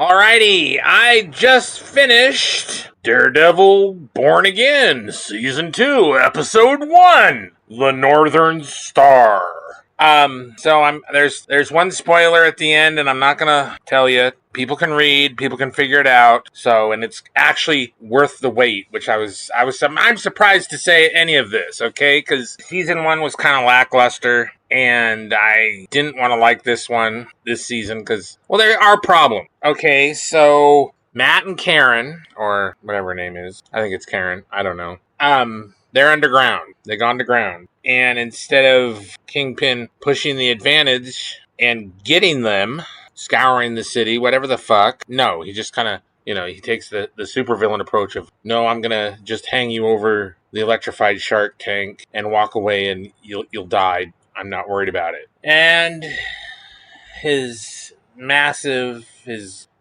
Alrighty, I just finished Daredevil Born Again, Season 2, Episode 1, The Northern Star. There's one spoiler at the end, and I'm not gonna tell you. People can read, people can figure it out. And it's actually worth the wait, which I'm surprised to say any of this, okay? Because Season 1 was kind of lackluster. And I didn't want to like this season, because, there are problems. Okay, so Matt and Karen, or whatever her name is, I think it's Karen, I don't know. They're underground. They've gone to ground. And instead of Kingpin pushing the advantage and getting them, scouring the city, whatever the fuck, no, he just kind of, he takes the supervillain approach of, no, I'm going to just hang you over the electrified shark tank and walk away and you'll die. I'm not worried about it. And his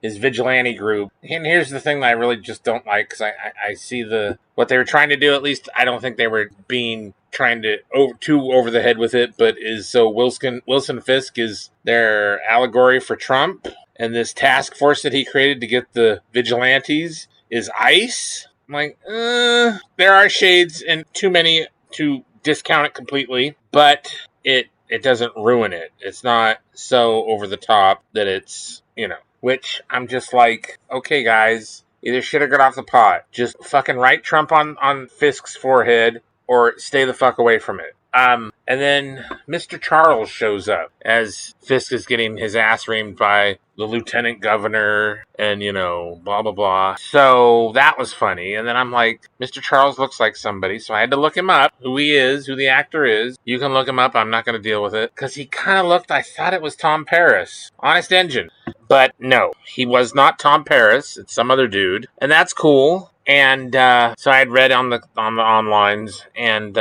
vigilante group. And here's the thing that I really just don't like, because I see what they were trying to do. At least I don't think they were trying to too over the head with it. But Wilson Fisk is their allegory for Trump, and this task force that he created to get the vigilantes is ICE. I'm like, there are shades and too many to discount it completely, but it doesn't ruin it. It's not so over the top that it's, which I'm just like, okay, guys, either shit or get off the pot. Just fucking write Trump on Fisk's forehead or stay the fuck away from it. And then Mr. Charles shows up as Fisk is getting his ass reamed by the lieutenant governor and, blah, blah, blah. So that was funny. And then I'm like, Mr. Charles looks like somebody. So I had to look him up, who he is, who the actor is. You can look him up. I'm not going to deal with it. Because he kind of looked, I thought it was Tom Paris. Honest Engine. But no, he was not Tom Paris. It's some other dude. And that's cool. And so I had read on the onlines and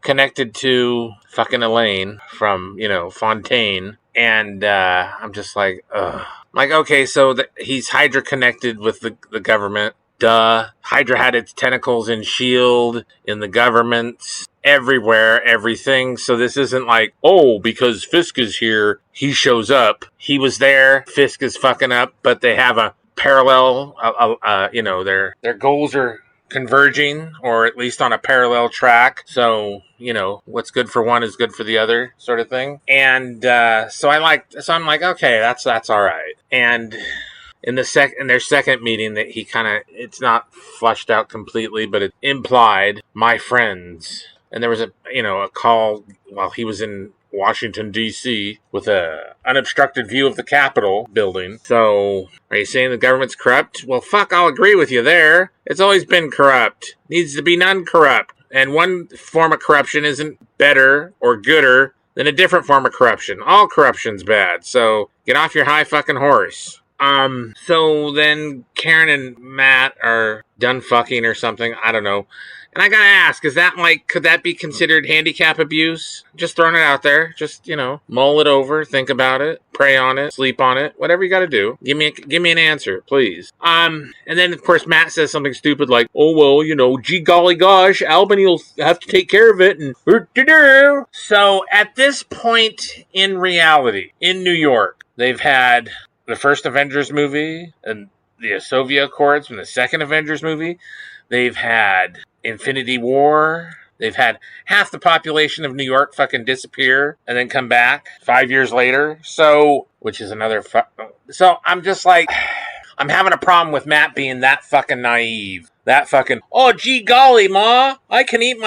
connected to fucking Elaine from, Fontaine. And I'm just like, ugh. Like, okay, so he's Hydra connected with the government. Duh. Hydra had its tentacles in S.H.I.E.L.D., in the government, everywhere, everything. So this isn't like, oh, because Fisk is here, he shows up. He was there, Fisk is fucking up, but they have a parallel, their goals are converging, or at least on a parallel track. So, what's good for one is good for the other, sort of thing. And so I'm like, okay, that's all right. And in their second meeting, that he kind of, it's not flushed out completely, but it implied my friends. And there was a call while he was in Washington, D.C. with a unobstructed view of the Capitol building. So, are you saying the government's corrupt? Well, fuck, I'll agree with you there. It's always been corrupt. Needs to be none-corrupt. And one form of corruption isn't better or gooder than a different form of corruption. All corruption's bad. So, get off your high fucking horse. So then Karen and Matt are done fucking or something. I don't know. And I gotta ask, could that be considered handicap abuse? Just throwing it out there. Just, mull it over, think about it, pray on it, sleep on it, whatever you gotta do. Give me an answer, please. And then, of course, Matt says something stupid like, oh, well, gee golly gosh, Albany will have to take care of it, and so at this point in reality, in New York, they've had the first Avengers movie and the Soviet Accords from the second Avengers movie. They've had Infinity War. They've had half the population of New York fucking disappear and then come back 5 years later. So, which is another so I'm just like, I'm having a problem with Matt being that fucking naive. That fucking, oh, gee golly, Ma, I can eat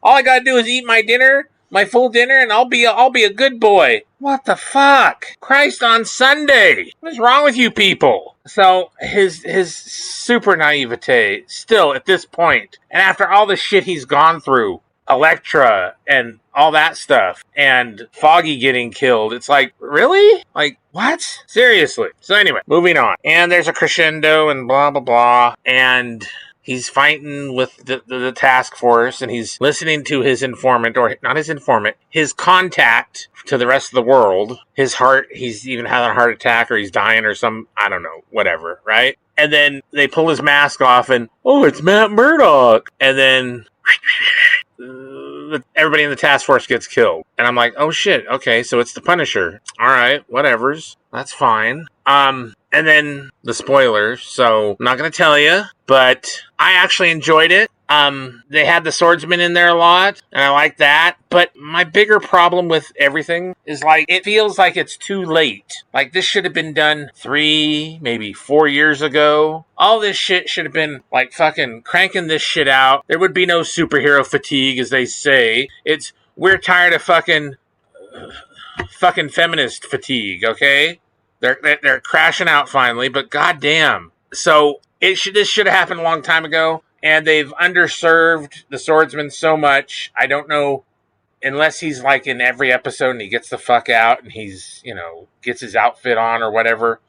all I gotta do is eat my dinner, my full dinner, and I'll be a good boy. What the fuck? Christ on Sunday. What is wrong with you people? So his super naivete still at this point, and after all the shit he's gone through, Elektra and all that stuff, and Foggy getting killed, it's like, really? Like, what? Seriously. So anyway, moving on. And there's a crescendo and blah, blah, blah. And he's fighting with the task force, and he's listening to his informant, or not his informant, his contact to the rest of the world. He's even had a heart attack, or he's dying, or I don't know, whatever, right? And then they pull his mask off, and, oh, it's Matt Murdock. And then everybody in the task force gets killed. And I'm like, oh shit, okay, so it's the Punisher. All right, whatevers. That's fine. And And then the spoilers, so I'm not going to tell you, but I actually enjoyed it. They had the swordsman in there a lot, and I like that. But my bigger problem with everything is, like, it feels like it's too late. Like, this should have been done 3, maybe 4 years ago. All this shit should have been, like, fucking cranking this shit out. There would be no superhero fatigue, as they say. We're tired of fucking feminist fatigue, okay? They're crashing out finally, but goddamn. So this should have happened a long time ago, and they've underserved the swordsman so much. I don't know, unless he's like in every episode and he gets the fuck out and he's, gets his outfit on or whatever.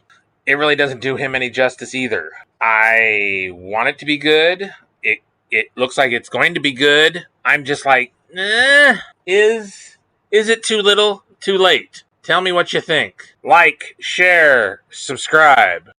It really doesn't do him any justice either. I want it to be good. It looks like it's going to be good. I'm just like, is it too little, too late? Tell me what you think. Like, share, subscribe.